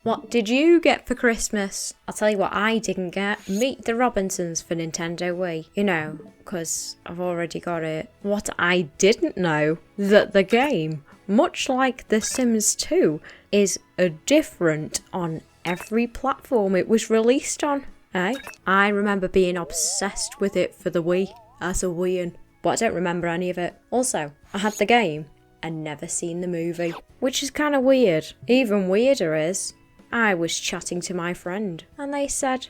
What did you get for Christmas? I'll tell you what I didn't get. Meet the Robinsons for Nintendo Wii. You know, because I've already got it. What I didn't know, that the game, much like The Sims 2, is different on every platform it was released on. Eh? I remember being obsessed with it for the Wii, as a Wiian, but I don't remember any of it. Also, I had the game and never seen the movie, which is kind of weird. Even weirder is, I was chatting to my friend and they said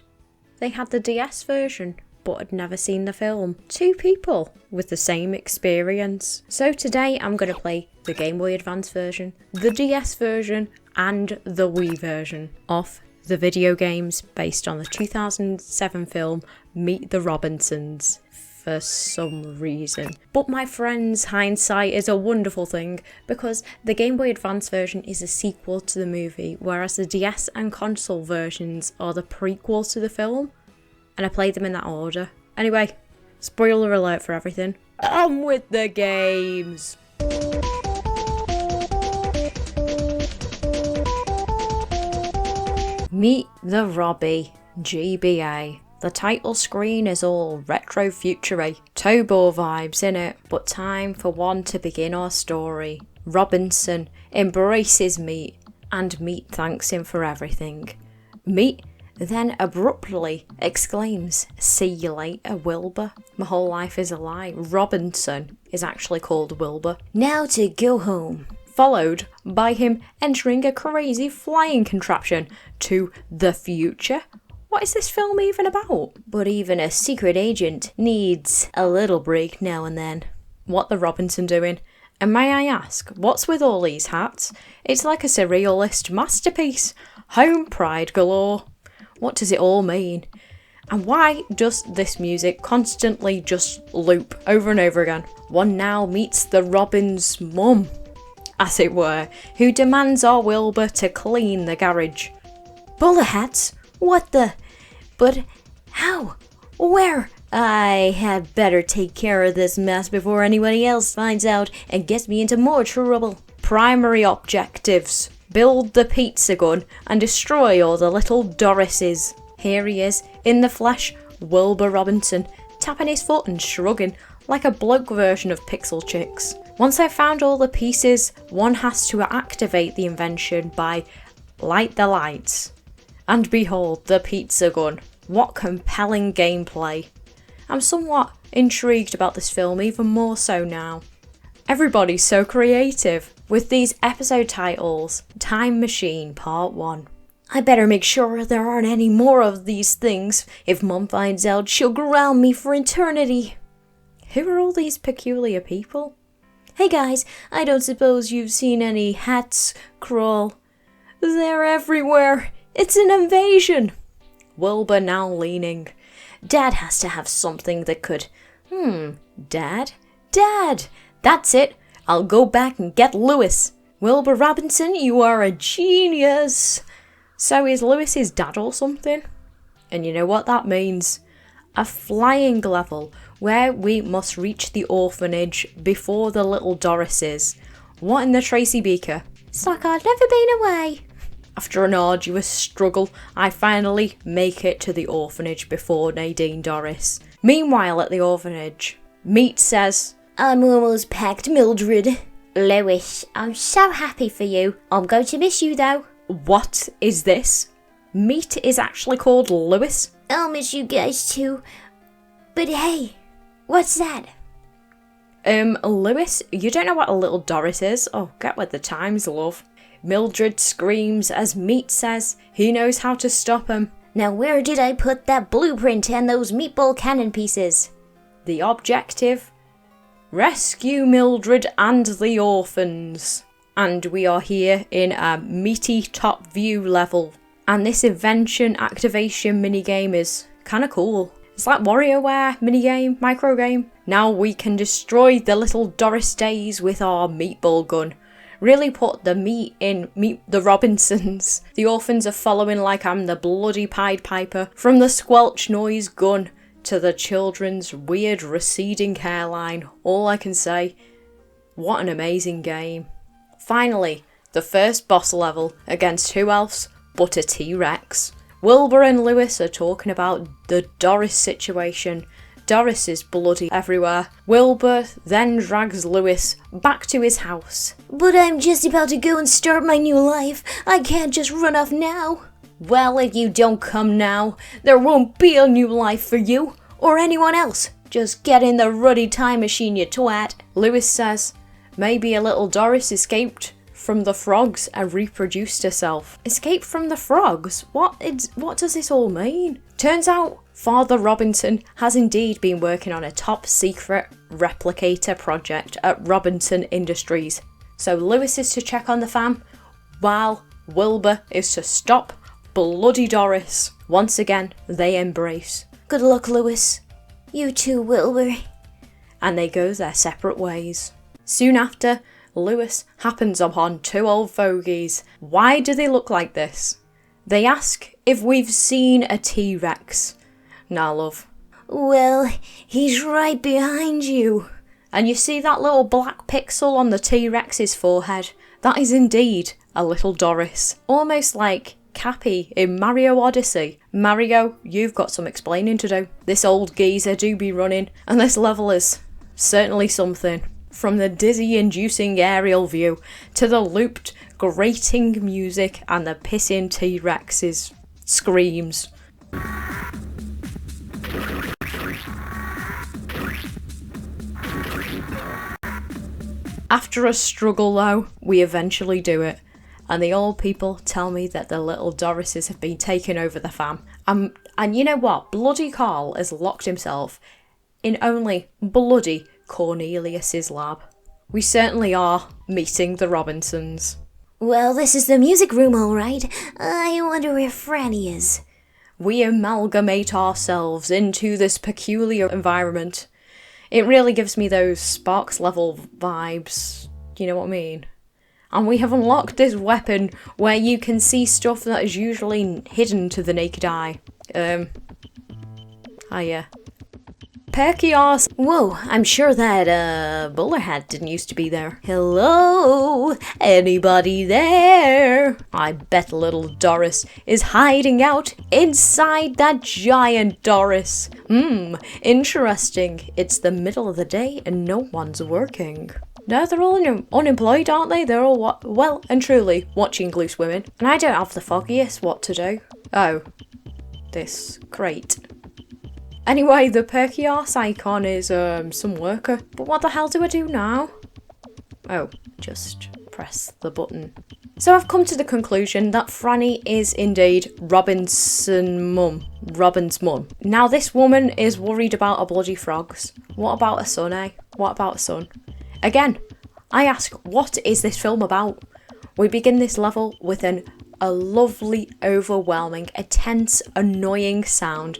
they had the DS version but had never seen the film. Two people with the same experience. So today I'm going to play the Game Boy Advance version, the DS version and the Wii version of the video games based on the 2007 film Meet the Robinsons. For some reason. But my friends, hindsight is a wonderful thing because the Game Boy Advance version is a sequel to the movie, whereas the DS and console versions are the prequel to the film, and I played them in that order. Anyway, spoiler alert for everything. On with the games! Meet the Robinsons GBA. The title screen is all retro-futury, Tobo vibes in it, but time for one to begin our story. Robinson embraces Meet, and Meet thanks him for everything. Meet then abruptly exclaims, "See you later, Wilbur. My whole life is a lie. Robinson is actually called Wilbur. Now to go home." Followed by him entering a crazy flying contraption to the future. What is this film even about? But even a secret agent needs a little break now and then. What the Robinson doing? And may I ask, what's with all these hats? It's like a surrealist masterpiece. Home pride galore. What does it all mean? And why does this music constantly just loop over and over again? One now meets the Robin's mum, as it were, who demands our Wilbur to clean the garage. Bowler hats? What the? But how? Where? I had better take care of this mess before anybody else finds out and gets me into more trouble. Primary objectives. Build the pizza gun and destroy all the little Dorises. Here he is, in the flesh, Wilbur Robinson, tapping his foot and shrugging like a bloke version of Pixel Chicks. Once I've found all the pieces, one has to activate the invention by light the lights. And behold, the pizza gun. What compelling gameplay. I'm somewhat intrigued about this film, even more so now. Everybody's so creative with these episode titles. Time Machine Part 1. I better make sure there aren't any more of these things. If Mum finds out, she'll ground me for eternity. Who are all these peculiar people? Hey guys, I don't suppose you've seen any hats crawl. They're everywhere. It's an invasion! Wilbur now leaning. Dad has to have something that could... Dad? Dad! That's it! I'll go back and get Lewis. Wilbur Robinson, you are a genius! So is Lewis his dad or something? And you know what that means? A flying level where we must reach the orphanage before the little Dorises. What in the Tracy Beaker? It's like I've never been away. After an arduous struggle, I finally make it to the orphanage before Nadine Dorris. Meanwhile at the orphanage, Meet says, I'm almost packed, Mildred. Lewis, I'm so happy for you. I'm going to miss you though. What is this? Meet is actually called Lewis? I'll miss you guys too. But hey, what's that? Lewis, you don't know what a little Doris is? Oh, get with the times, love. Mildred screams as Meet says he knows how to stop him. Now where did I put that blueprint and those meatball cannon pieces? The objective? Rescue Mildred and the orphans. And we are here in a meaty top view level. And this invention activation minigame is kinda cool. It's like WarioWare minigame, micro game. Now we can destroy the little Doris Days with our meatball gun. Really put the meat in Meet the Robinsons. The orphans are following like I'm the bloody Pied Piper. From the squelch noise gun to the children's weird receding hairline. All I can say, what an amazing game. Finally, the first boss level against who else but a T-Rex. Wilbur and Lewis are talking about the Doris situation. Doris is bloody everywhere. Wilbur then drags Lewis back to his house. But I'm just about to go and start my new life. I can't just run off now. Well, if you don't come now, there won't be a new life for you or anyone else. Just get in the ruddy time machine, you twat. Lewis says, maybe a little Doris escaped from the frogs and reproduced herself. Escape from the frogs? What does this all mean? Turns out Father Robinson has indeed been working on a top secret replicator project at Robinson Industries. So Lewis is to check on the fam, while Wilbur is to stop bloody Doris. Once again, they embrace. Good luck, Lewis. You too, Wilbur. And they go their separate ways. Soon after, Lewis happens upon two old fogies. Why do they look like this? They ask if we've seen a T-Rex. Nah, love. Well, he's right behind you. And you see that little black pixel on the T-Rex's forehead? That is indeed a little Doris. Almost like Cappy in Mario Odyssey. Mario, you've got some explaining to do. This old geezer do be running, and this level is certainly something. From the dizzy-inducing aerial view to the looped, grating music and the pissing T-Rex's screams. After a struggle though, we eventually do it, and the old people tell me that the little Dorises have been taking over the fam. And you know what? Bloody Carl has locked himself in only bloody Cornelius's lab. We certainly are meeting the Robinsons. Well, this is the music room, all right. I wonder where Franny is. We amalgamate ourselves into this peculiar environment. It really gives me those Sparks level vibes, you know what I mean? And we have unlocked this weapon where you can see stuff that is usually hidden to the naked eye. Hiya. Perky arse. Whoa, I'm sure that bowler hat didn't used to be there. Hello? Anybody there? I bet little Doris is hiding out inside that giant Doris. Interesting. It's the middle of the day and no one's working. No, they're all unemployed, aren't they? They're all well and truly watching Loose Women. And I don't have the foggiest what to do. Oh. This. Great. Anyway, the perky arse icon is some worker. But what the hell do I do now? Oh, just press the button. So I've come to the conclusion that Franny is indeed Robin's mum. Now this woman is worried about her bloody frogs. What about her son, eh? What about her son? Again, I ask, what is this film about? We begin this level with a lovely, overwhelming, a tense, annoying sound.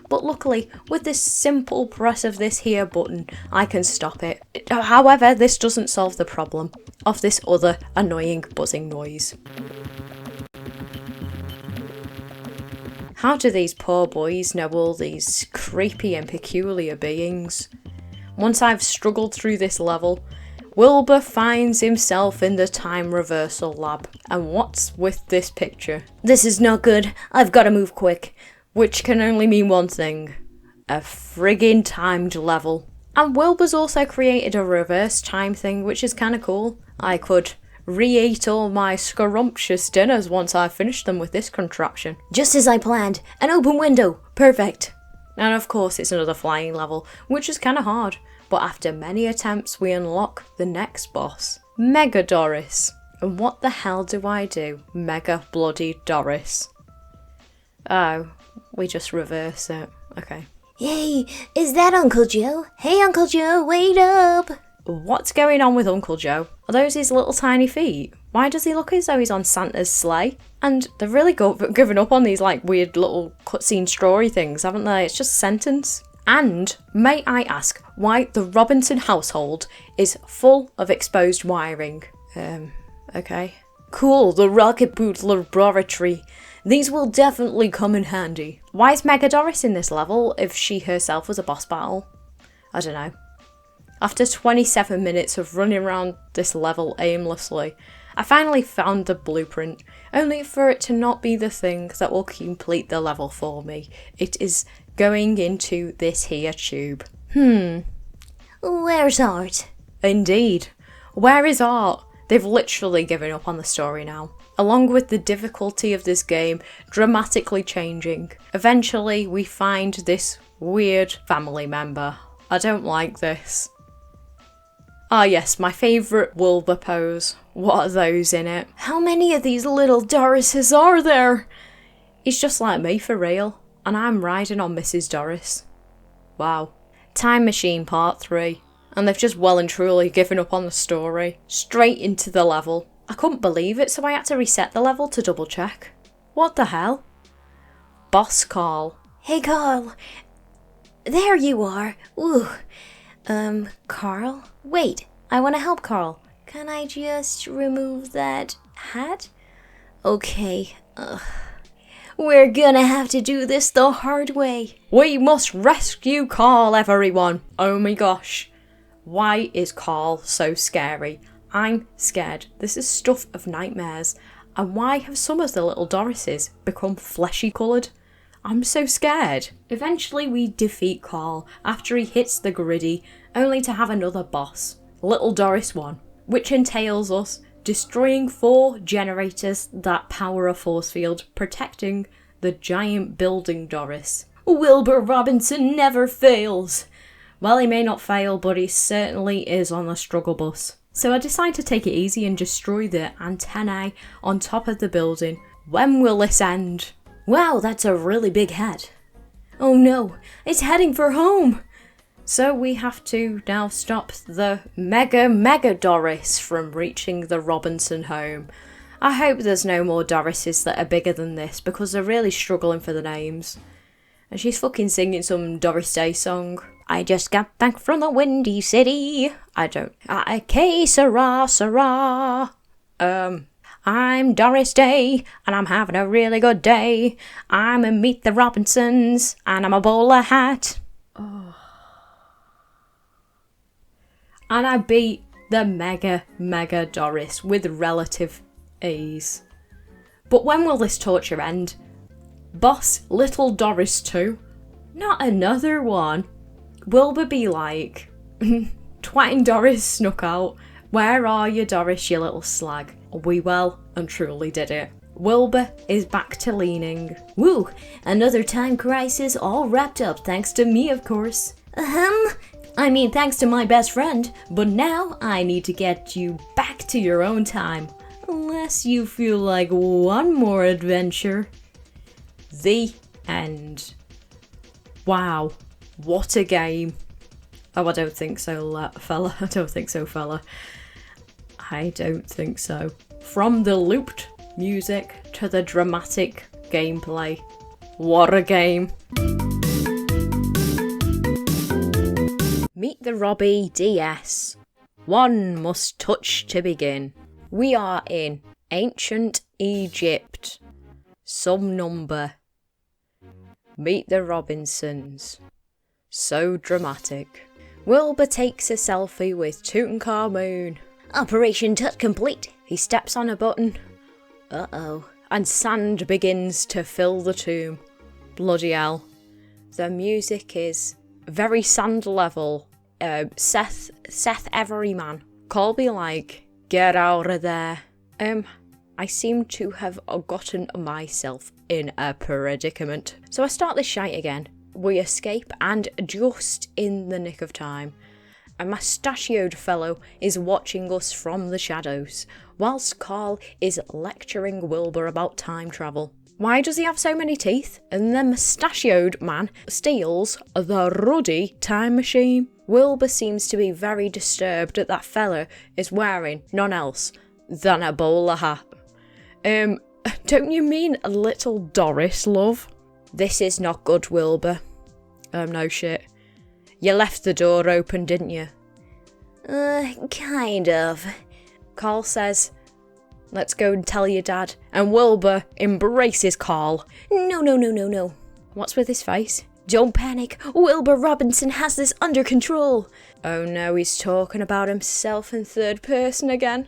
But luckily, with this simple press of this here button, I can stop it. However, this doesn't solve the problem of this other annoying buzzing noise. How do these poor boys know all these creepy and peculiar beings? Once I've struggled through this level, Wilbur finds himself in the time reversal lab. And what's with this picture? This is not good. I've got to move quick. Which can only mean one thing. A friggin' timed level. And Wilbur's also created a reverse time thing, which is kinda cool. I could re-eat all my scrumptious dinners once I finished them with this contraption. Just as I planned. An open window. Perfect. And of course it's another flying level, which is kinda hard. But after many attempts we unlock the next boss. Mega Doris. And what the hell do I do? Mega bloody Doris. Oh. We just reverse it. Okay. Hey, is that Uncle Joe? Hey, Uncle Joe, wait up! What's going on with Uncle Joe? Are those his little tiny feet? Why does he look as though he's on Santa's sleigh? And they've really given up on these like weird little cutscene story things, haven't they? It's just a sentence. And may I ask why the Robinson household is full of exposed wiring? Okay. Cool, the rocket boot laboratory. These will definitely come in handy. Why is Mega Doris in this level if she herself was a boss battle? I don't know. After 27 minutes of running around this level aimlessly, I finally found the blueprint, only for it to not be the thing that will complete the level for me. It is going into this here tube. Where's Art? Indeed. Where is Art? They've literally given up on the story now, along with the difficulty of this game dramatically changing. Eventually, we find this weird family member. I don't like this. Ah yes, my favourite Wilbur pose. What are those in it? How many of these little Dorises are there? He's just like me for real, and I'm riding on Mrs. Doris. Wow. Time Machine Part 3. And they've just well and truly given up on the story. Straight into the level. I couldn't believe it, so I had to reset the level to double check. What the hell? Boss Carl. Hey, Carl. There you are. Ooh. Carl? Wait, I want to help Carl. Can I just remove that hat? Okay. We're gonna have to do this the hard way. We must rescue Carl, everyone. Oh my gosh. Why is Carl so scary? I'm scared. This is stuff of nightmares. And why have some of the little Dorises become fleshy coloured? I'm so scared. Eventually we defeat Carl after he hits the griddy, only to have another boss, Little Doris 1, which entails us destroying 4 generators that power a force field, protecting the giant building Doris. Wilbur Robinson never fails. Well, he may not fail, but he certainly is on the struggle bus. So I decide to take it easy and destroy the antennae on top of the building. When will this end? Wow, that's a really big head. Oh no, it's heading for home! So we have to now stop the Mega Doris from reaching the Robinson home. I hope there's no more Dorises that are bigger than this, because they're really struggling for the names. And she's fucking singing some Doris Day song. I just got back from the Windy City. Que sera, sera. I'm Doris Day, and I'm having a really good day. I'm a Meet the Robinsons, and I'm a bowler hat. Oh. And I beat the Mega Doris with relative ease. But when will this torture end? Boss Little Doris 2? Not another one. Wilbur be like, twatting Doris snuck out. Where are you, Doris, you little slag? We well and truly did it. Wilbur is back to leaning. Woo! Another time crisis all wrapped up thanks to me, of course. I mean, thanks to my best friend. But now I need to get you back to your own time. Unless you feel like one more adventure. The end. Wow. What a game. Oh, I don't think so, fella. I don't think so, fella. I don't think so. From the looped music to the dramatic gameplay. What a game. Meet the Robbie DS. One must touch to begin. We are in ancient Egypt. Some number. Meet the Robinsons. So dramatic. Wilbur takes a selfie with Tutankhamun. Operation Tut complete. He steps on a button. Uh-oh. And sand begins to fill the tomb. Bloody hell. The music is very sand level. Seth Everyman. Colby like, get out of there. I seem to have gotten myself in a predicament. So I start this shite again. We escape, and just in the nick of time, a mustachioed fellow is watching us from the shadows, whilst Carl is lecturing Wilbur about time travel. Why does he have so many teeth? And the mustachioed man steals the ruddy time machine. Wilbur seems to be very disturbed that that fella is wearing none else than a bowler hat. Don't you mean a little Doris, love? This is not good, Wilbur. No shit. You left the door open, didn't you? Kind of. Carl says, let's go and tell your dad. And Wilbur embraces Carl. No. What's with his face? Don't panic, Wilbur Robinson has this under control. Oh no, he's talking about himself in third person again.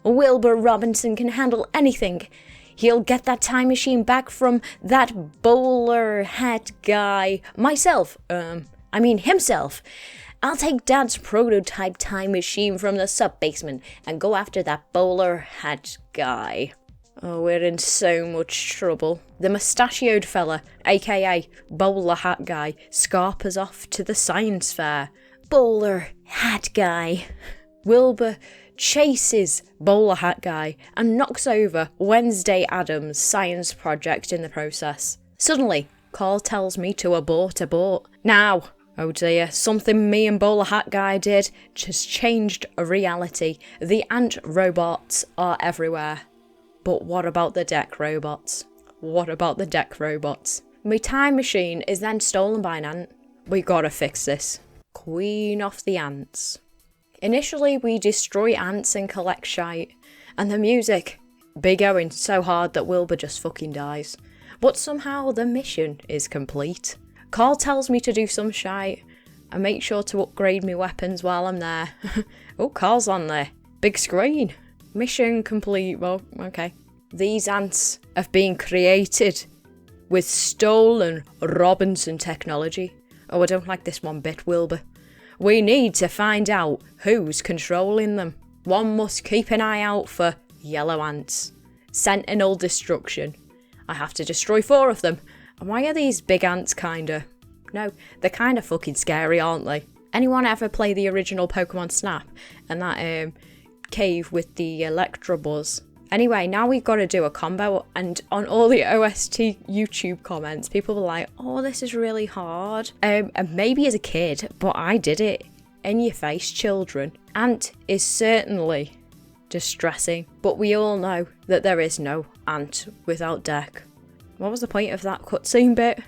Wilbur Robinson can handle anything. He'll get that time machine back from that bowler hat guy. Himself. I'll take Dad's prototype time machine from the sub-basement and go after that bowler hat guy. Oh, we're in so much trouble. The mustachioed fella, aka bowler hat guy, scarpers off to the science fair. Bowler hat guy. Wilbur chases bowler hat guy and knocks over Wednesday Addams' science project in the process. Suddenly, Carl tells me to abort. Now! Oh dear, something me and bowler hat guy did just changed reality. The ant robots are everywhere. But what about the deck robots? My time machine is then stolen by an ant. We gotta fix this. Queen of the ants. Initially, we destroy ants and collect shite, and the music be going so hard that Wilbur just fucking dies. But somehow the mission is complete. Carl tells me to do some shite, and make sure to upgrade my weapons while I'm there. Oh, Carl's on there. Big screen. Mission complete. Well, okay. These ants have been created with stolen Robinson technology. Oh, I don't like this one bit, Wilbur. We need to find out who's controlling them. One must keep an eye out for yellow ants. Sentinel destruction. I have to destroy 4 of them. And why are these big ants kinda... No, they're kinda fucking scary, aren't they? Anyone ever play the original Pokemon Snap? And that cave with the Electrobuzz? Anyway, now we've got to do a combo, and on all the OST YouTube comments, people were like, oh, this is really hard. And maybe as a kid, but I did it. In your face, children. Ant is certainly distressing, but we all know that there is no ant without deck. What was the point of that cutscene bit?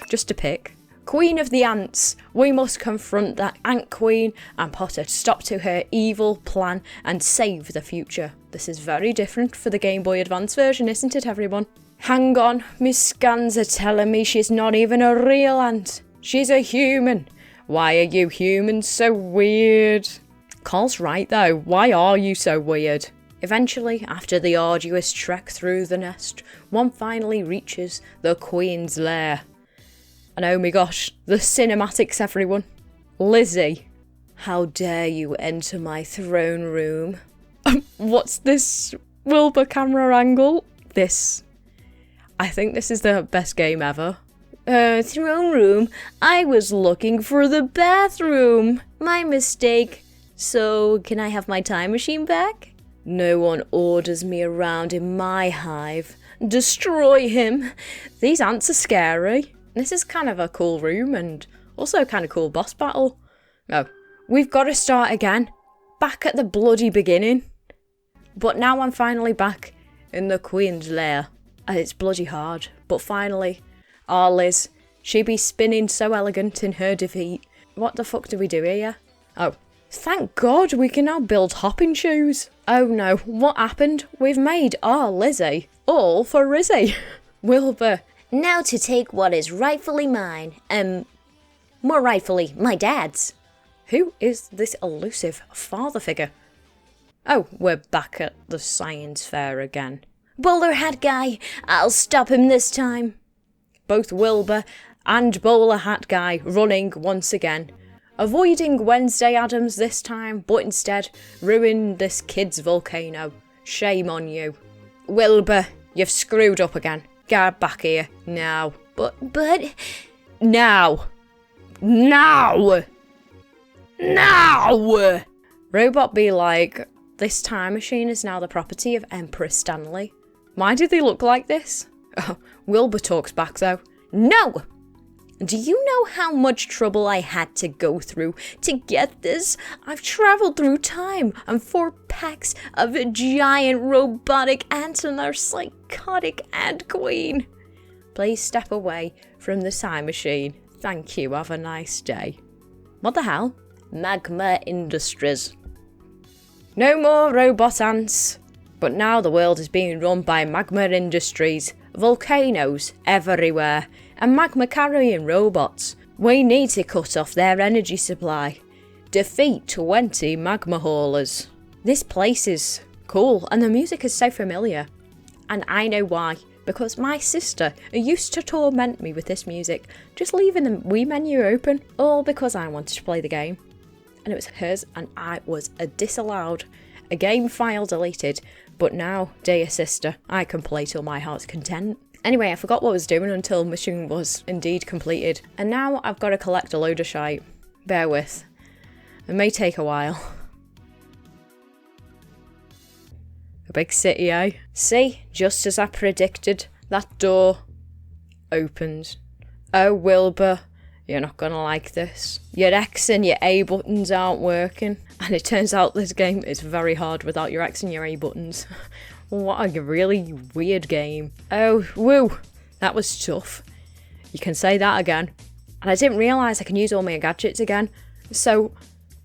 Just to pick. Queen of the Ants, we must confront that Ant Queen and put a stop to her evil plan and save the future. This is very different for the Game Boy Advance version, isn't it, everyone? Hang on, my scans are telling me she's not even a real ant. She's a human. Why are you humans so weird? Carl's right though, why are you so weird? Eventually, after the arduous trek through the nest, one finally reaches the Queen's lair. And oh my gosh, the cinematics, everyone. Lizzie, how dare you enter my throne room? What's this Wilbur camera angle? I think this is the best game ever. Throne room? I was looking for the bathroom. My mistake. So, can I have my time machine back? No one orders me around in my hive. Destroy him. These ants are scary. This is kind of a cool room and also kind of cool boss battle. Oh, we've got to start again. Back at the bloody beginning. But now I'm finally back in the Queen's lair. And it's bloody hard. But finally, our Liz, she be spinning so elegant in her defeat. What the fuck do we do here? Oh, thank God we can now build hopping shoes. Oh no, what happened? We've made our Lizzie all for Rizzy. Wilbur. Now to take what is rightfully mine. More rightfully, my dad's. Who is this elusive father figure? Oh, we're back at the science fair again. Bowler hat guy, I'll stop him this time. Both Wilbur and bowler hat guy running once again. Avoiding Wednesday Addams this time, but instead ruined this kid's volcano. Shame on you. Wilbur, you've screwed up again. Get back here, now. But... Now! Robot be like, this time machine is now the property of Empress Stanley. Why did they look like this? Oh, Wilbur talks back though. No! Do you know how much trouble I had to go through to get this? I've travelled through time and 4 packs of a giant robotic ants and their psychotic ant queen. Please step away from the time machine. Thank you, have a nice day. What the hell? Magma Industries. No more robot ants. But now the world is being run by Magma Industries. Volcanoes everywhere. and magma carrying robots. We need to cut off their energy supply. Defeat 20 magma haulers. This place is cool and the music is so familiar. And I know why. Because my sister used to torment me with this music, just leaving the Wii menu open, all because I wanted to play the game. And it was hers and I was disallowed. A game file deleted, but now, dear sister, I can play till my heart's content. Anyway, I forgot what I was doing until mission was indeed completed. And now I've got to collect a load of shite. Bear with. It may take a while. A big city, eh? See, just as I predicted, that door opens. Oh, Wilbur, you're not gonna like this. Your X and your A buttons aren't working. And it turns out this game is very hard without your X and your A buttons. What a really weird game. Oh, woo, that was tough. You can say that again. And I didn't realise I can use all my gadgets again. So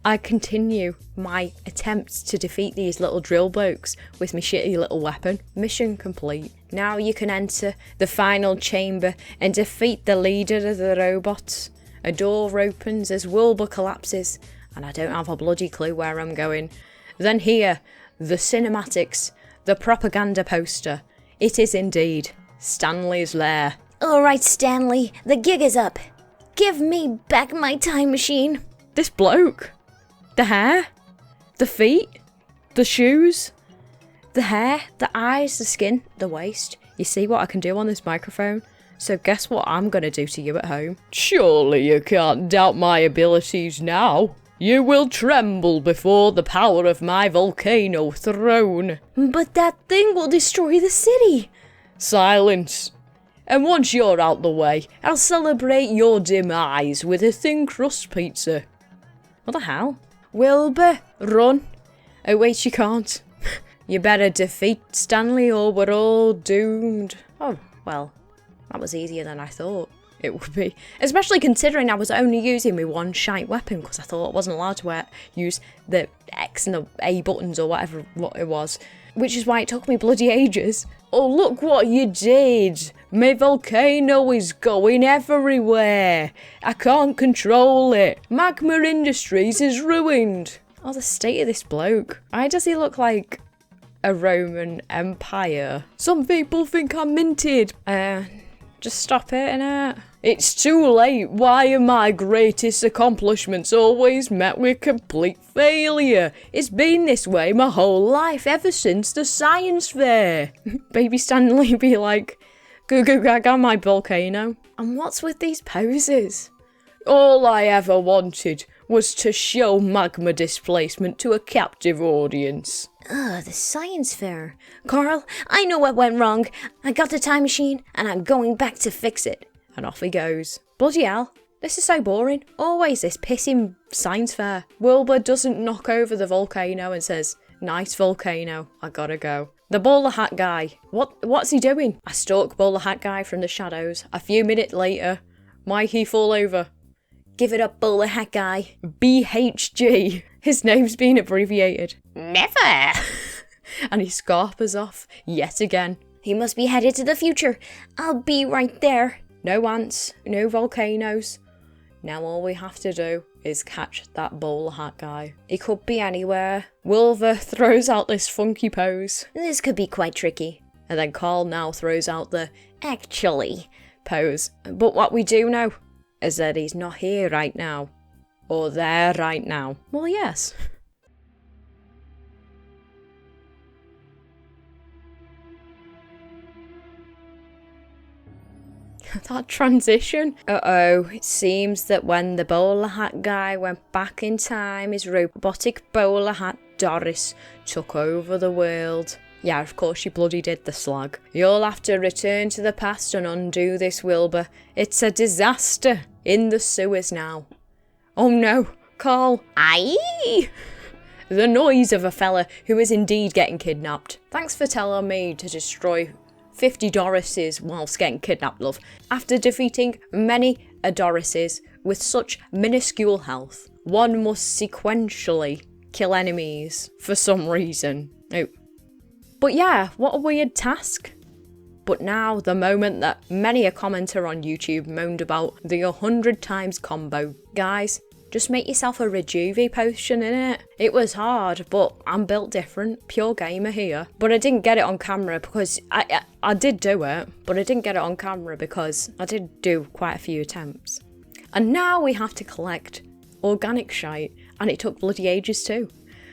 I continue my attempts to defeat these little drill blokes with my shitty little weapon. Mission complete. Now you can enter the final chamber and defeat the leader of the robots. A door opens as Wilbur collapses, and I don't have a bloody clue where I'm going. Then here, the cinematics, the propaganda poster. It is indeed Stanley's lair. Alright, Stanley, the gig is up. Give me back my time machine. This bloke. The hair, the feet, the shoes, the hair, the eyes, the skin, the waist. You see what I can do on this microphone? So guess what I'm going to do to you at home? Surely you can't doubt my abilities now. You will tremble before the power of my volcano throne. But that thing will destroy the city. Silence. And once you're out the way, I'll celebrate your demise with a thin crust pizza. What the hell? Wilbur, run. Oh wait, you can't. You better defeat Stanley or we're all doomed. Oh, well, that was easier than I thought it would be. Especially considering I was only using my one shite weapon because I thought I wasn't allowed to use the X and the A buttons or whatever what it was. Which is why it took me bloody ages. Oh, look what you did. My volcano is going everywhere. I can't control it. Magma Industries is ruined. Oh, the state of this bloke. Why does he look like a Roman Empire? Some people think I'm minted. Just stop it, innit? It's too late. Why are my greatest accomplishments always met with complete failure? It's been this way my whole life, ever since the science fair. Baby Stanley be like, goo goo gaga my volcano. And what's with these poses? All I ever wanted was to show magma displacement to a captive audience. The science fair. Carl, I know what went wrong. I got the time machine and I'm going back to fix it. And off he goes. Bloody hell, this is so boring. Always this pissing science fair. Wilbur doesn't knock over the volcano and says, nice volcano, I gotta go. The bowler hat guy. What's he doing? I stalk bowler hat guy from the shadows. A few minutes later, might he fall over? Give it up, bowler hat guy. BHG. His name's been abbreviated. Never! And he scarpers off yet again. He must be headed to the future. I'll be right there. No ants, no volcanoes. Now all we have to do is catch that bowler hat guy. He could be anywhere. Wilbur throws out this funky pose. This could be quite tricky. And then Carl now throws out the actually pose. But what we do know is that he's not here right now. Or there right now. Well, yes. That transition. Uh-oh, it seems that when the bowler hat guy went back in time, his robotic bowler hat Doris took over the world. Yeah, of course she bloody did, the slag. You'll have to return to the past and undo this, Wilbur. It's a disaster in the sewers now. Oh no, Carl. Aye! The noise of a fella who is indeed getting kidnapped. Thanks for telling me to destroy 50 Dorises whilst getting kidnapped, love. After defeating many Dorises with such minuscule health, one must sequentially kill enemies for some reason. Oh. But yeah, what a weird task. But now, the moment that many a commenter on YouTube moaned about the 100 times combo. Guys, just make yourself a Rejuve potion, innit? It was hard, but I'm built different. Pure gamer here. But I didn't get it on camera because I did do it, but I didn't get it on camera because I did do quite a few attempts. And now we have to collect organic shite, and it took bloody ages too.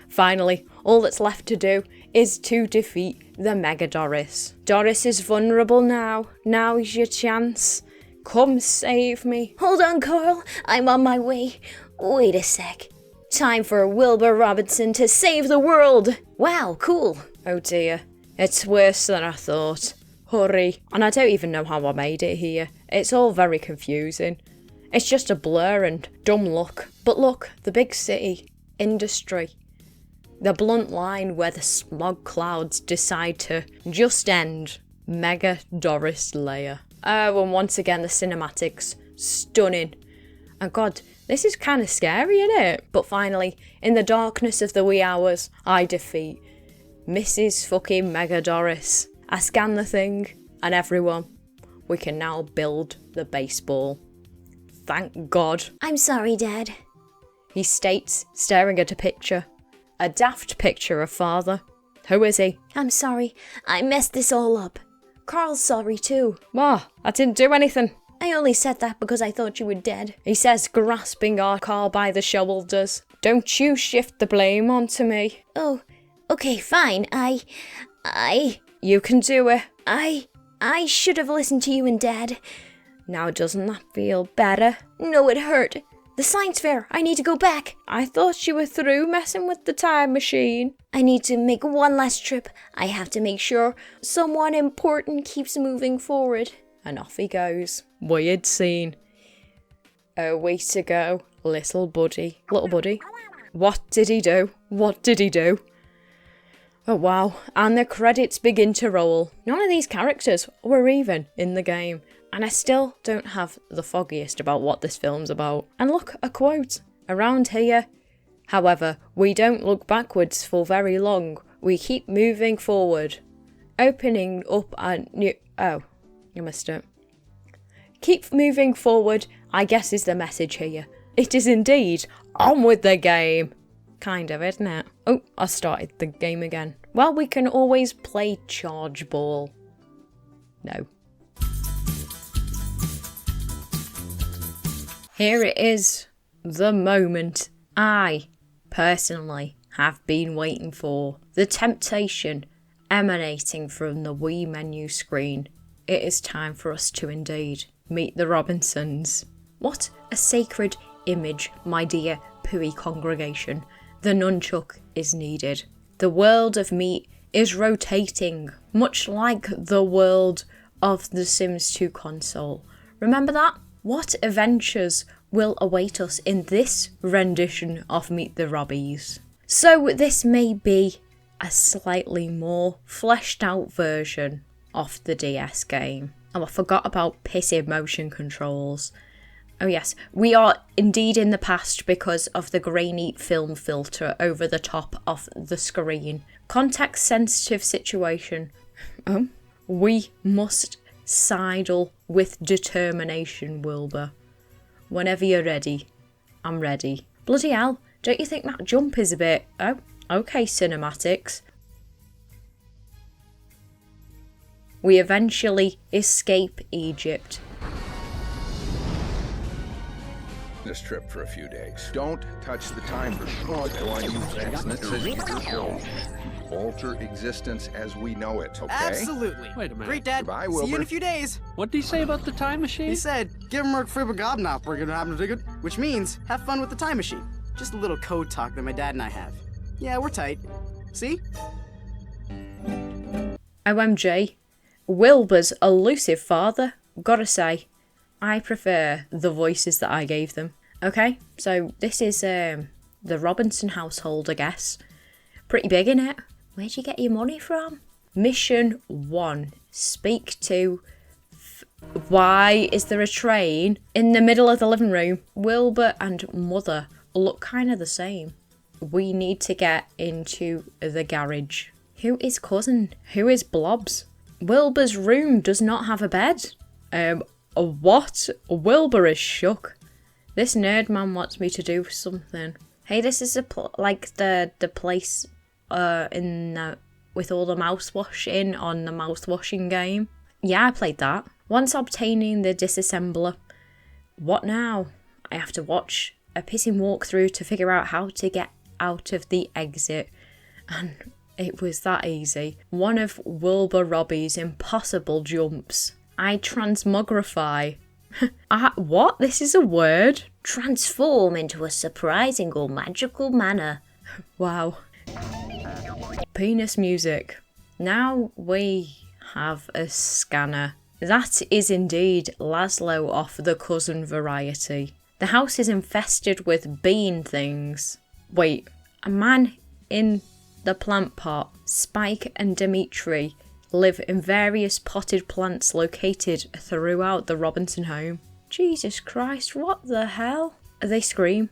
Finally, all that's left to do is to defeat the Mega Doris. Doris is vulnerable now. Now's your chance. Come save me. Hold on, Carl. I'm on my way. Wait a sec. Time for Wilbur Robinson to save the world. Wow, cool. Oh dear. It's worse than I thought. Hurry. And I don't even know how I made it here. It's all very confusing. It's just a blur and dumb luck. But look, the big city. Industry. The blunt line where the smog clouds decide to just end. Mega Doris layer. Oh, and once again the cinematics. Stunning. And God, this is kind of scary, isn't it? But finally, in the darkness of the wee hours, I defeat Mrs. fucking Mega Doris. I scan the thing, and everyone, we can now build the baseball. Thank God. I'm sorry, Dad. He states, staring at a picture. A daft picture of father. Who is he? I'm sorry. I messed this all up. Carl's sorry too. What? I didn't do anything. I only said that because I thought you were dead. He says, grasping our Carl by the shoulders. Don't you shift the blame onto me. Oh, okay, fine. You can do it. I should have listened to you and Dad. Now doesn't that feel better? No, it hurt. The science fair. I need to go back. I thought you were through messing with the time machine. I need to make one last trip. I have to make sure someone important keeps moving forward. And off he goes. Weird scene. A way to go, little buddy. Little buddy. What did he do? What did he do? Oh wow. And the credits begin to roll. None of these characters were even in the game. And I still don't have the foggiest about what this film's about. And look, a quote. Around here. However, we don't look backwards for very long. We keep moving forward. Opening up a new... Oh, I missed it. Keep moving forward, I guess is the message here. It is indeed. On with the game. Kind of, isn't it? Oh, I started the game again. Well, we can always play charge ball. No. Here it is, the moment I, personally, have been waiting for. The temptation emanating from the Wii menu screen. It is time for us to indeed meet the Robinsons. What a sacred image, my dear Pooey congregation. The nunchuck is needed. The world of meat is rotating, much like the world of the Sims 2 console. Remember that? What adventures will await us in this rendition of Meet the Robbies? So this may be a slightly more fleshed out version of the DS game. Oh, I forgot about pissy motion controls. Oh yes, we are indeed in the past because of the grainy film filter over the top of the screen. Context sensitive situation. We must sidle with determination, Wilbur. Whenever you're ready, I'm ready. Bloody hell, don't you think that jump is a bit... Oh, okay, cinematics. We eventually escape Egypt. This trip for a few days. Don't touch the timer. I want you to alter existence as we know it, okay? Absolutely. Wait a minute. Great, Dad. Goodbye, See you in Wilbur. a few days. What did he say about the time machine? He said, give him a Fribagobnop, we're gonna have to dig it, which means, have fun with the time machine. Just a little code talk that my dad and I have. Yeah, we're tight. See? OMG. Wilbur's elusive father. Gotta say, I prefer the voices that I gave them. Okay, so this is the Robinson household, I guess. Pretty big, innit? Where'd you get your money from? Mission 1. Speak to... Why is there a train in the middle of the living room? Wilbur and Mother look kind of the same. We need to get into the garage. Who is Cousin? Who is Blobs? Wilbur's room does not have a bed. What? Wilbur is shook. This nerd man wants me to do something. Hey, this is like the place with all the mouthwash in on the mouthwashing game. Yeah, I played that. Once obtaining the disassembler. What now? I have to watch a pissing walkthrough to figure out how to get out of the exit. And it was that easy. One of Wilbur Robbie's impossible jumps. I transmogrify. What? This is a word? Transform into a surprising or magical manner. Wow. Penis music. Now we have a scanner. That is indeed Laszlo off the Cousin variety. The house is infested with bean things. Wait, a man in the plant pot. Spike and Dimitri live in various potted plants located throughout the Robinson home. Jesus Christ, what the hell? They scream.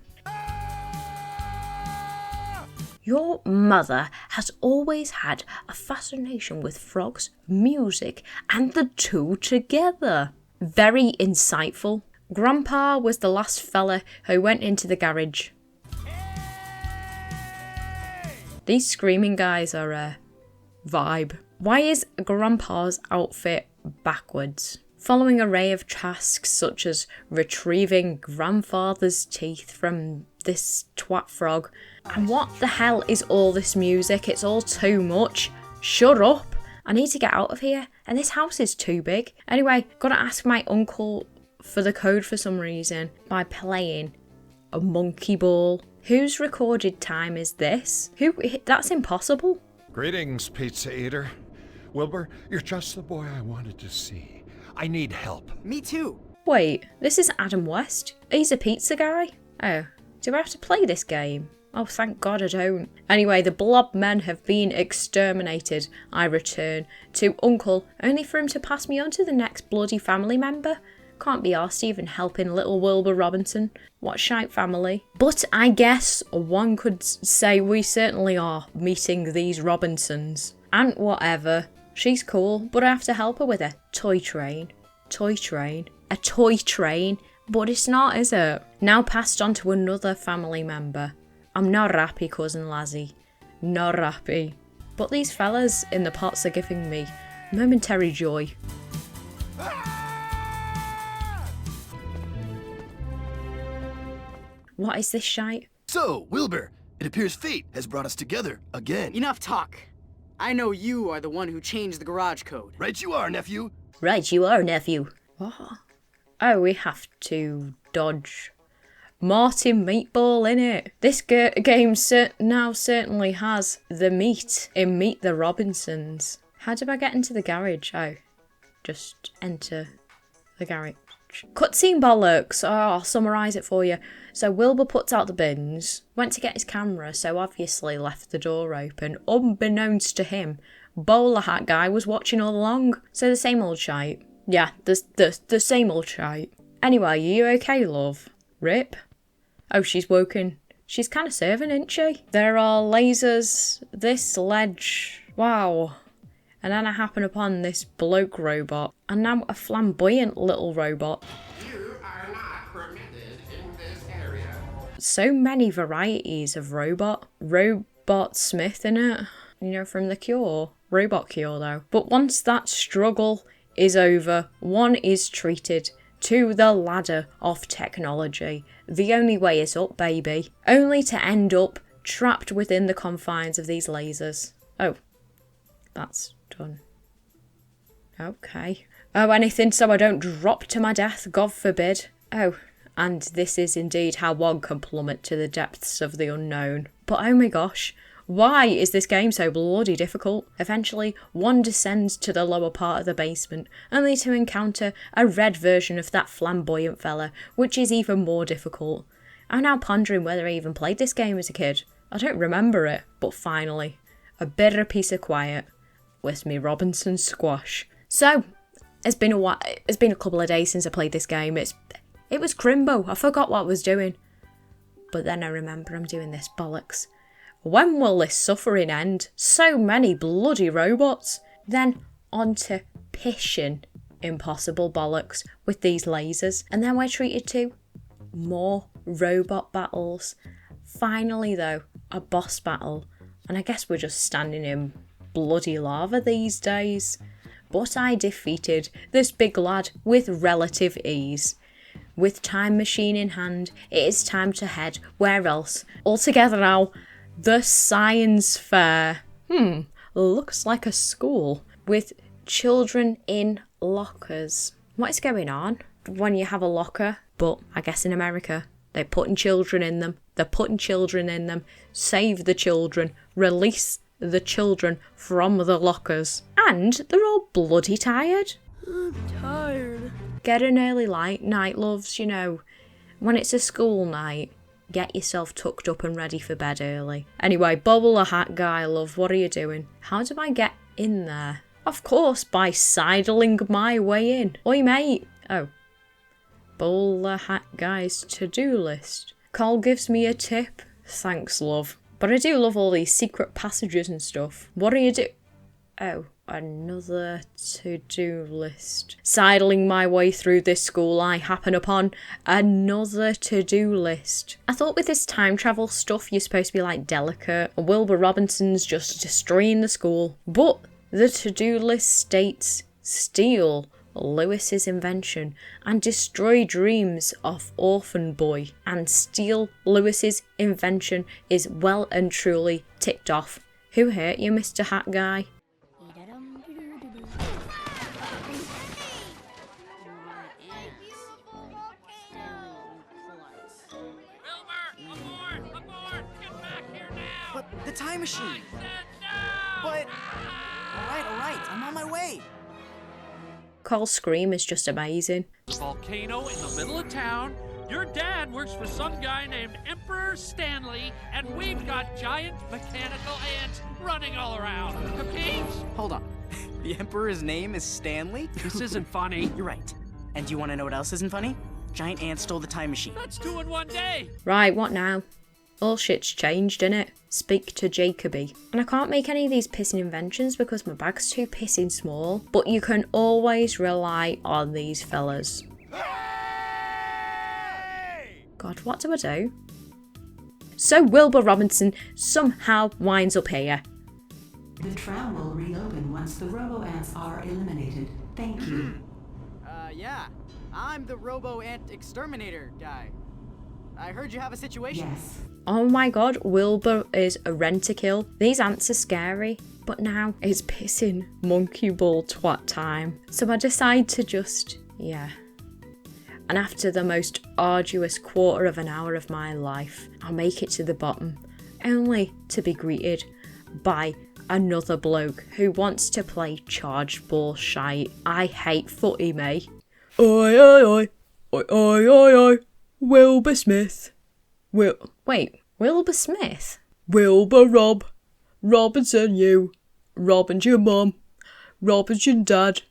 Your mother has always had a fascination with frogs, music, and the two together. Very insightful. Grandpa was the last fella who went into the garage. These screaming guys are a vibe. Why is Grandpa's outfit backwards? Following an array of tasks such as retrieving grandfather's teeth from this twat frog. And what the hell is all this music? It's all too much. Shut up. I need to get out of here. And this house is too big. Anyway, gotta ask my uncle for the code for some reason by playing a monkey ball. Whose recorded time is this? That's impossible. Greetings, pizza eater. Wilbur, you're just the boy I wanted to see. I need help. Me too. Wait, this is Adam West. He's a pizza guy. Oh, do I have to play this game? Oh, thank God I don't. Anyway, the blob men have been exterminated. I return to Uncle, only for him to pass me on to the next bloody family member. Can't be arsed even helping little Wilbur Robinson. What shite family. But I guess one could say we certainly are meeting these Robinsons. And whatever. She's cool, but I have to help her with a toy train. Toy train. A toy train. But it's not, is it? Now passed on to another family member. I'm not happy, Cousin Lazzy. Not happy. But these fellas in the pots are giving me momentary joy. What is this shite? So, Wilbur, it appears fate has brought us together again. Enough talk. I know you are the one who changed the garage code. Right you are, nephew. Right you are, nephew. What? Oh, we have to dodge Martin Meatball in it. This game now certainly has the meat in Meet the Robinsons. How do I get into the garage? Oh, just enter the garage. Cutscene bollocks. Oh, I'll summarise it for you. So Wilbur puts out the bins, went to get his camera, so obviously left the door open. Unbeknownst to him, bowler hat guy was watching all along. So the same old shite. Yeah, the same old shite. Anyway, are you okay, love? Rip? Oh, she's woken. She's kind of serving, isn't she? There are lasers. This ledge. Wow. And then I happen upon this bloke robot. And now a flamboyant little robot. You are not permitted in this area. So many varieties of robot. Robot Smith in it. You know, from The Cure. Robot Cure, though. But once that struggle is over, one is treated to the ladder of technology. The only way is up, baby. Only to end up trapped within the confines of these lasers. Oh, that's done. Okay. Oh, anything so I don't drop to my death, God forbid. Oh, and this is indeed how one can plummet to the depths of the unknown. But oh my gosh, why is this game so bloody difficult? Eventually, one descends to the lower part of the basement, only to encounter a red version of that flamboyant fella, which is even more difficult. I'm now pondering whether I even played this game as a kid. I don't remember it, but finally, a bit of peace of quiet with me Robinson squash. So, it's been a while. It's been a couple of days since I played this game. It was crimbo. I forgot what I was doing. But then I remember I'm doing this bollocks. When will this suffering end? So many bloody robots. Then, onto pissing impossible bollocks with these lasers. And then we're treated to more robot battles. Finally though, a boss battle. And I guess we're just standing in bloody lava these days. But I defeated this big lad with relative ease. With Time Machine in hand, it is time to head where else? All together now, the Science Fair. Looks like a school with children in lockers. What is going on when you have a locker? But I guess in America, they're putting children in them. They're putting children in them. Save the children. Release the children from the lockers. And they're all bloody tired. I'm tired. Get an early night, loves, you know. When it's a school night, get yourself tucked up and ready for bed early. Anyway, Bubble a Hat Guy, love, what are you doing? How do I get in there? Of course, by sidling my way in. Oi, mate. Oh. Bubble the Hat Guy's to-do list. Carl gives me a tip. Thanks, love. But I do love all these secret passages and stuff. What do you do? Oh, another to-do list. Sidling my way through this school, I happen upon another to-do list. I thought with this time travel stuff, you're supposed to be like delicate. Wilbur Robinson's just destroying the school. But the to-do list states, steal Lewis's invention and destroy dreams of orphan boy. And steal Lewis's invention is well and truly ticked off. Who hurt you, Mr. Hat Guy? But the time machine. But all right, I'm on my way. Carl's scream is just amazing. Volcano in the middle of town. Your dad works for some guy named Emperor Stanley, and we've got giant mechanical ants running all around. Capiche? Hold on. The Emperor's name is Stanley? This isn't funny. You're right. And do you want to know what else isn't funny? Giant ants stole the time machine. That's 2 in 1 day. Right, what now? All shit's changed, innit? Speak to Jacoby. And I can't make any of these pissing inventions because my bag's too pissing small. But you can always rely on these fellas. God, what do I do? So Wilbur Robinson somehow winds up here. The tram will reopen once the robo-ants are eliminated. Thank you. Yeah. I'm the robo-ant exterminator guy. I heard you have a situation. Yes. Oh my god, Wilbur is a rent-a-kill. These ants are scary. But now it's pissing monkey ball twat time. So I decide to just, yeah. And after the most arduous quarter of an hour of my life, I'll make it to the bottom, only to be greeted by another bloke who wants to play charged ball shite. I hate footy, me. Oi, oi, oi. Oi, oi, oi, oi. Wilbur Smith. Wait, Wilbur Smith? Wilbur Rob. Robinson you. Robin's your mum. Robin's your dad.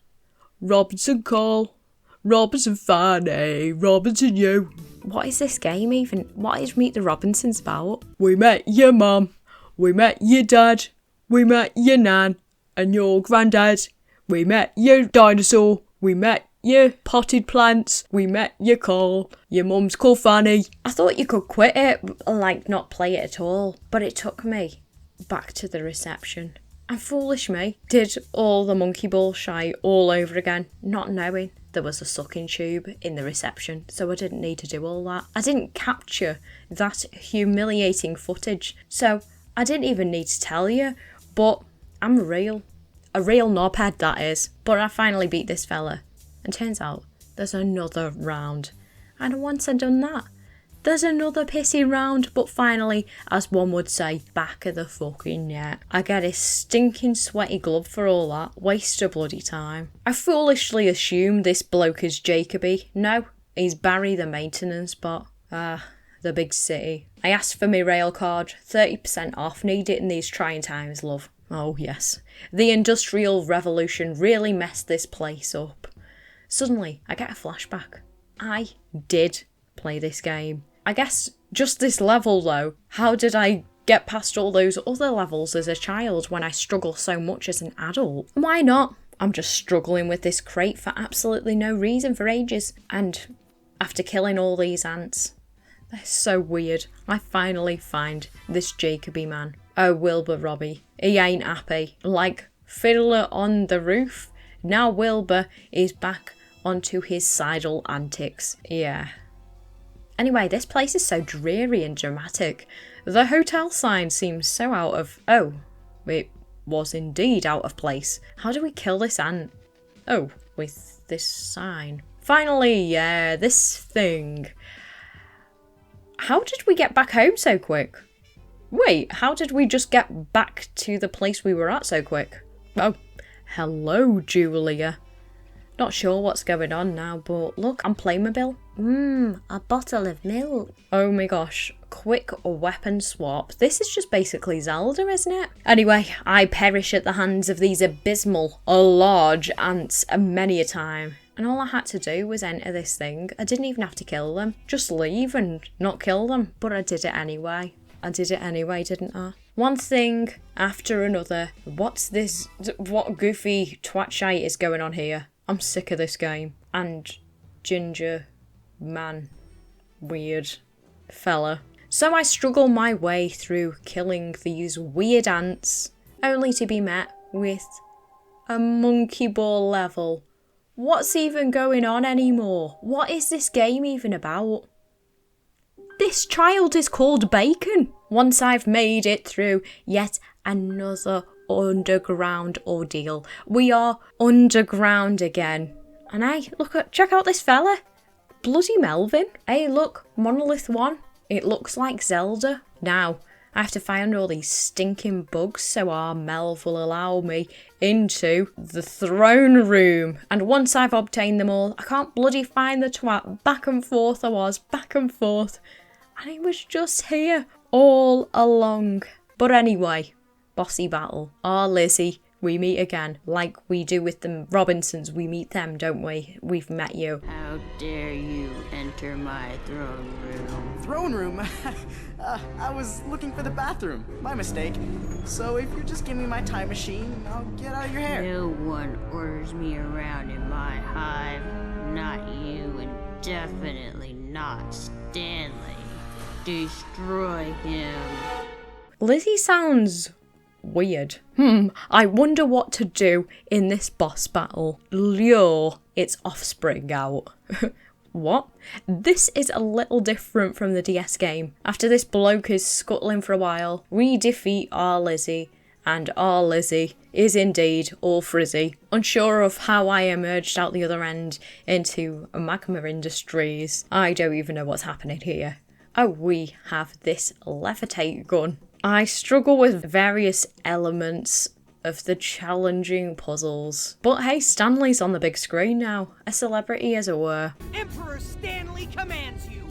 Robinson Carl. Robinson Fanny. Robinson you. What is this game even? What is Meet the Robinsons about? We met your mum. We met your dad. We met your nan. And your granddad. We met your dinosaur. We met your potted plants. We met your Carl. Your mum's called Fanny. I thought you could quit it, like not play it at all. But it took me back to the reception. And foolish me did all the monkey ball shite all over again, not knowing there was a sucking tube in the reception, so I didn't need to do all that. I didn't capture that humiliating footage, so I didn't even need to tell you, but I'm real. A real knobhead, that is. But I finally beat this fella, and turns out there's another round. And once I've done that, there's another pissy round, but finally, as one would say, back of the fucking net. I get a stinking sweaty glove for all that. Waste of bloody time. I foolishly assume this bloke is Jacoby. No, he's Barry the maintenance bot. The big city. I asked for my rail card. 30% off. Need it in these trying times, love. Oh yes. The Industrial Revolution really messed this place up. Suddenly, I get a flashback. I did play this game. I guess just this level though. How did I get past all those other levels as a child when I struggle so much as an adult? Why not? I'm just struggling with this crate for absolutely no reason for ages. And after killing all these ants, they're so weird. I finally find this Jacoby man. Oh, Wilbur Robbie. He ain't happy. Like Fiddler on the Roof. Now Wilbur is back onto his sidle antics. Yeah. Anyway, this place is so dreary and dramatic. The hotel sign seems so out of... Oh, it was indeed out of place. How do we kill this ant? Oh, with this sign. Finally, yeah, this thing. How did we get back home so quick? Wait, how did we just get back to the place we were at so quick? Oh, hello, Julia. Not sure what's going on now, but look, I'm Playmobil. A bottle of milk. Oh my gosh, quick weapon swap. This is just basically Zelda, isn't it? Anyway, I perish at the hands of these abysmal, large ants many a time. And all I had to do was enter this thing. I didn't even have to kill them. Just leave and not kill them. But I did it anyway. I did it anyway, didn't I? One thing after another. What's this? What goofy twat shite is going on here? I'm sick of this game. And ginger man. Weird fella. So I struggle my way through killing these weird ants, only to be met with a monkey ball level. What's even going on anymore? What is this game even about? This child is called Bacon. Once I've made it through yet another underground ordeal. We are underground again. And hey, check out this fella. Bloody Melvin. Hey, look, Monolith 1. It looks like Zelda. Now, I have to find all these stinking bugs so our Melv will allow me into the throne room. And once I've obtained them all, I can't bloody find the twat. Back and forth I was, back and forth. And he was just here all along. But anyway, bossy battle. Our Lizzie, we meet again. Like we do with the Robinsons, we meet them, don't we? We've met you. How dare you enter my throne room? Throne room? I was looking for the bathroom. My mistake. So if you just give me my time machine, I'll get out of your hair. No one orders me around in my hive. Not you, and definitely not Stanley. Destroy him. Lizzie sounds weird. I wonder what to do in this boss battle. Lure its offspring out. What? This is a little different from the DS game. After this bloke is scuttling for a while, we defeat our Lizzie, and our Lizzie is indeed all frizzy. Unsure of how I emerged out the other end into Magma Industries. I don't even know what's happening here. Oh, we have this levitate gun. I struggle with various elements of the challenging puzzles. But hey, Stanley's on the big screen now. A celebrity, as it were. Emperor Stanley commands you!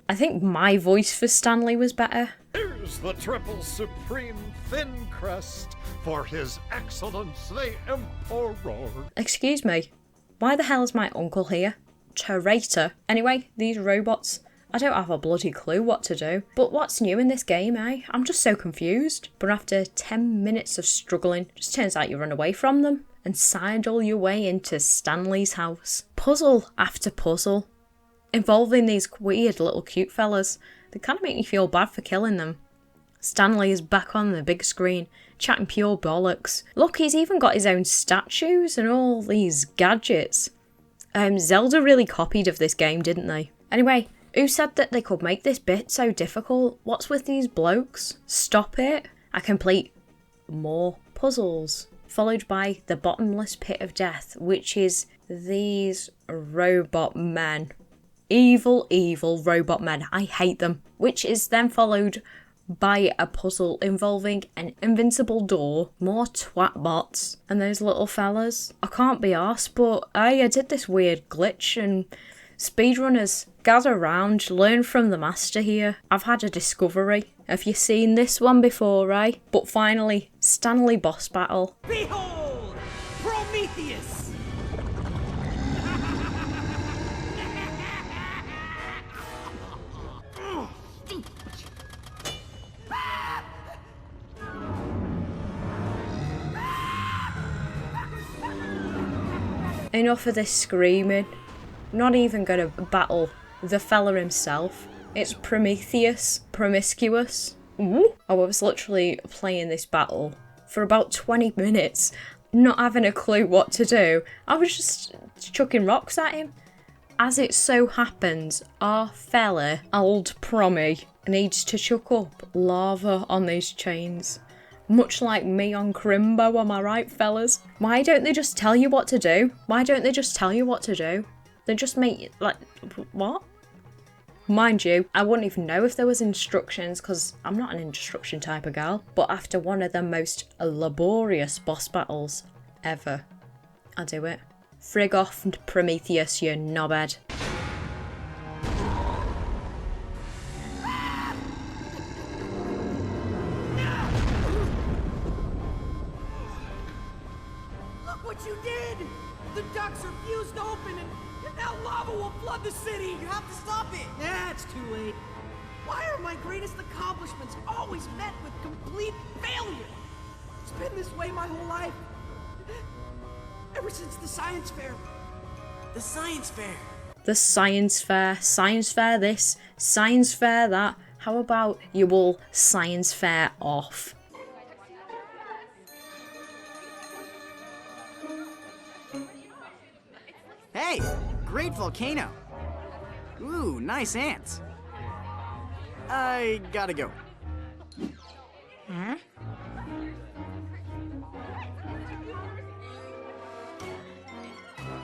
I think my voice for Stanley was better. Here's the triple supreme thin crest for his excellence the Emperor. Excuse me, why the hell is my uncle here? Traitor. Anyway, these robots, I don't have a bloody clue what to do. But what's new in this game, eh? I'm just so confused. But after 10 minutes of struggling, just turns out you run away from them and sidle your way into Stanley's house. Puzzle after puzzle, involving these weird little cute fellas. They kind of make me feel bad for killing them. Stanley is back on the big screen, chatting pure bollocks. Look, he's even got his own statues and all these gadgets. Zelda really copied of this game, didn't they? Anyway, who said that they could make this bit so difficult? What's with these blokes? Stop it. I complete more puzzles, followed by the bottomless pit of death, which is these robot men. Evil, evil robot men. I hate them. Which is then followed by a puzzle involving an invincible door, more twat bots, and those little fellas. I can't be arsed, but I did this weird glitch, and speedrunners, gather round, learn from the master here. I've had a discovery. Have you seen this one before, eh? But finally, Stanley boss battle. Behold! Prometheus! Enough of this screaming. Not even gonna battle the fella himself. It's Prometheus. Promiscuous. Ooh. I was literally playing this battle for about 20 minutes, not having a clue what to do. I was just chucking rocks at him. As it so happens, our fella, old Promy, needs to chuck up lava on these chains. Much like me on Crimbo, am I right, fellas? Why don't they just tell you what to do? Why don't they just tell you what to do? They just make, like, what? Mind you, I wouldn't even know if there was instructions, because I'm not an instruction type of gal. But after one of the most laborious boss battles ever, I do it. Frig off, Prometheus, you knobhead. Look what you did! The ducts are fused open and now lava will flood the city! You have to stop it! Yeah, it's too late. Why are my greatest accomplishments always met with complete failure? It's been this way my whole life. Ever since the science fair. The science fair. The science fair. Science fair this. Science fair that. How about you all science fair off? Hey, great volcano. Ooh, nice ants. I gotta go. Huh?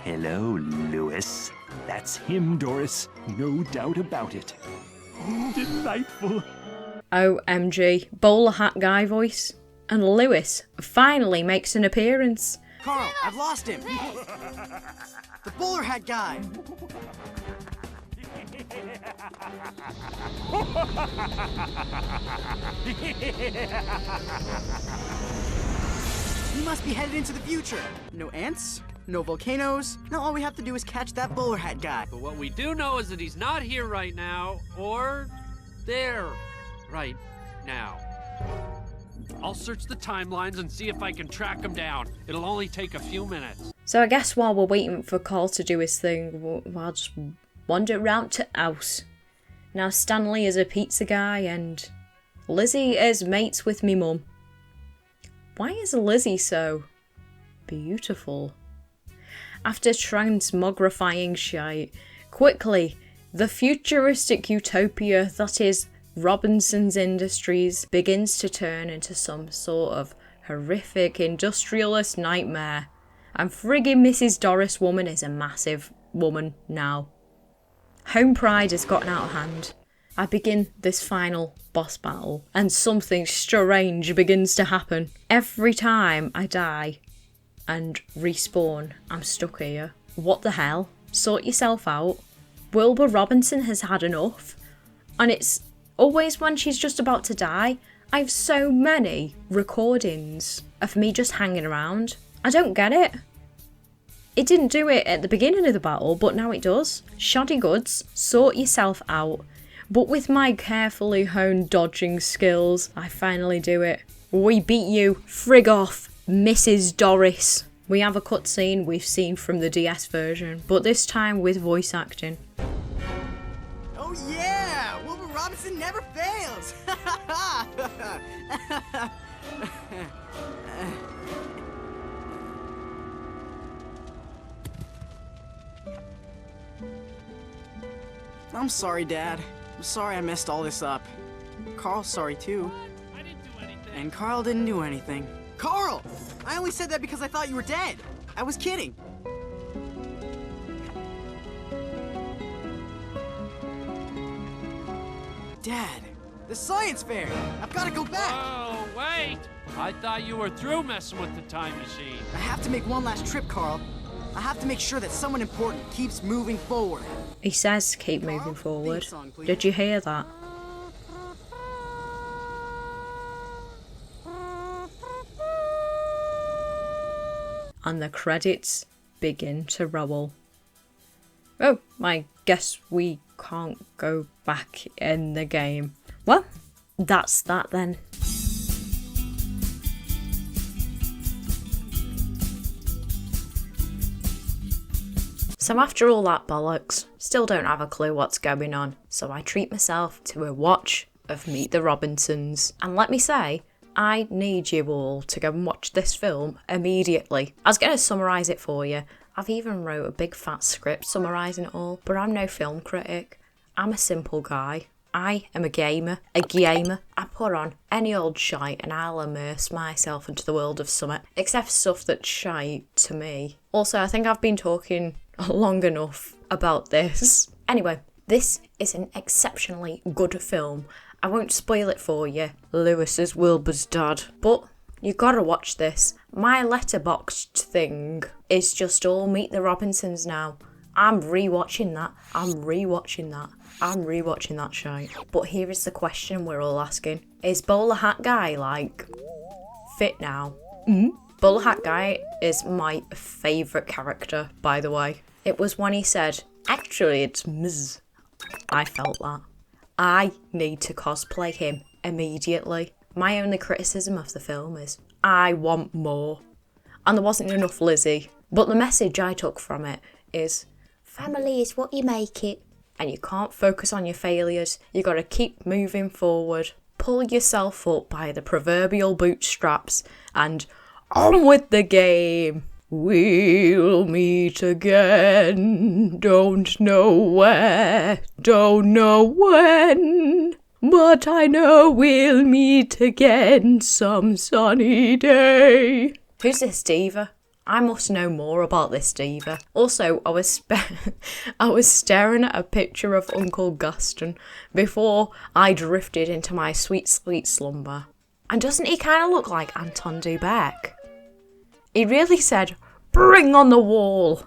Hello, Lewis. That's him, Doris. No doubt about it. Delightful. OMG. Bowler hat guy voice. And Lewis finally makes an appearance. Carl, I've lost him. The bowler hat guy. He must be headed into the future. No ants, no volcanoes. Now all we have to do is catch that bowler hat guy. But what we do know is that he's not here right now, or there right now. I'll search the timelines and see if I can track him down. It'll only take a few minutes. So I guess while we're waiting for Carl to do his thing, I'll just wander round to house. Now Stanley is a pizza guy and Lizzie is mates with me mum. Why is Lizzie so beautiful? After transmogrifying shite, quickly, the futuristic utopia that is Robinsons Industries begins to turn into some sort of horrific industrialist nightmare. And friggin' Mrs. Doris woman is a massive woman now. Home pride has gotten out of hand. I begin this final boss battle and something strange begins to happen. Every time I die and respawn, I'm stuck here. What the hell? Sort yourself out. Wilbur Robinson has had enough. And it's always when she's just about to die. I have so many recordings of me just hanging around. I don't get it. It didn't do it at the beginning of the battle, but now it does. Shoddy goods, sort yourself out. But with my carefully honed dodging skills, I finally do it. We beat you. Frig off, Mrs. Doris. We have a cutscene we've seen from the DS version, but this time with voice acting. Oh yeah! Wilbur Robinson never fails! I'm sorry, Dad. I'm sorry I messed all this up. Carl's sorry too. I didn't do anything. And Carl didn't do anything. Carl! I only said that because I thought you were dead. I was kidding. Dad, the science fair! I've got to go back! Oh, wait! I thought you were through messing with the time machine. I have to make one last trip, Carl. I have to make sure that someone important keeps moving forward. He says keep moving forward. Did you hear that? And the credits begin to roll. Oh, I guess we can't go back in the game. Well, that's that then. So after all that bollocks, still don't have a clue what's going on, so I treat myself to a watch of Meet the Robinsons. And let me say, I need you all to go and watch this film immediately. I was going to summarise it for you. I've even wrote a big fat script summarising it all, but I'm no film critic. I'm a simple guy. I am a gamer. I put on any old shite and I'll immerse myself into the world of summit, except stuff that's shite to me. Also, I think I've been talking long enough about this. Anyway, this is an exceptionally good film. I won't spoil it for you. Lewis is Wilbur's dad. But you gotta watch this. My letterboxd thing is just all Meet the Robinsons now. I'm rewatching that. I'm rewatching that shite. But here is the question we're all asking. Is Bowler Hat Guy, like, fit now? Bowler Hat Guy is my favourite character, by the way. It was when he said, actually it's Ms. I felt that. I need to cosplay him immediately. My only criticism of the film is, I want more. And there wasn't enough Lizzie. But the message I took from it is, family is what you make it. And you can't focus on your failures. You gotta keep moving forward. Pull yourself up by the proverbial bootstraps and on with the game. We'll meet again. Don't know where, don't know when, but I know we'll meet again some sunny day. Who's this diva? I must know more about this diva. Also, I was staring at a picture of Uncle Bustin before I drifted into my sweet slumber. And doesn't he kind of look like Anton Dubek? He really said, bring on the wall.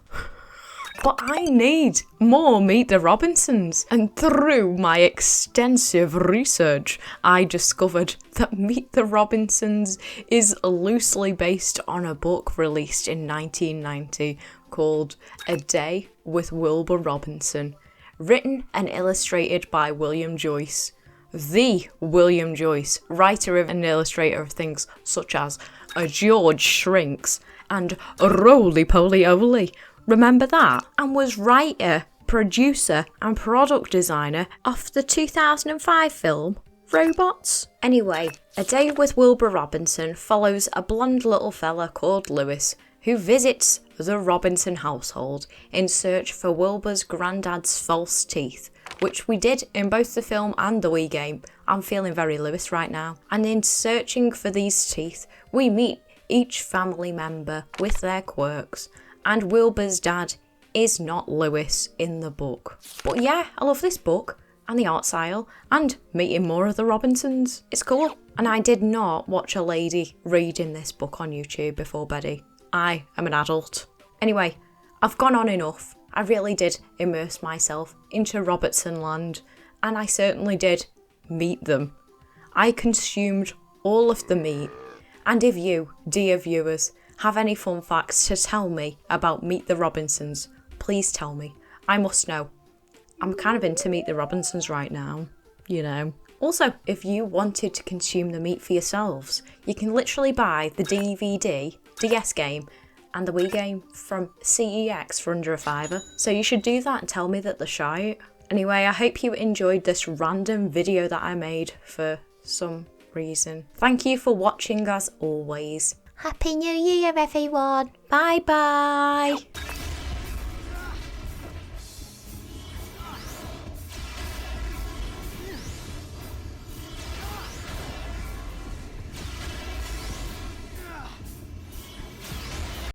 But I need more Meet the Robinsons. And through my extensive research, I discovered that Meet the Robinsons is loosely based on a book released in 1990 called A Day with Wilbur Robinson, written and illustrated by William Joyce. The William Joyce, writer and illustrator of things such as A George Shrinks and Roly Poly Oly. Remember that? And was writer, producer and product designer of the 2005 film Robots. Anyway, A Day with Wilbur Robinson follows a blonde little fella called Lewis who visits the Robinson household in search for Wilbur's granddad's false teeth, which we did in both the film and the Wii game. I'm feeling very Lewis right now. And in searching for these teeth, we meet each family member with their quirks. And Wilbur's dad is not Lewis in the book. But yeah, I love this book and the art style and meeting more of the Robinsons. It's cool. And I did not watch a lady reading this book on YouTube before Betty. I am an adult. Anyway, I've gone on enough. I really did immerse myself into Robertson land, and I certainly did meet them. I consumed all of the meat, and if you, dear viewers, have any fun facts to tell me about Meet the Robinsons, please tell me. I must know. I'm kind of into Meet the Robinsons right now, you know. Also, if you wanted to consume the meat for yourselves, you can literally buy the DVD, DS game, and the Wii game from xxxx for under $5. So you should do that and tell me that they're shite. Anyway, I hope you enjoyed this random video that I made for some reason. Thank you for watching as always. Happy New Year, everyone. Bye bye.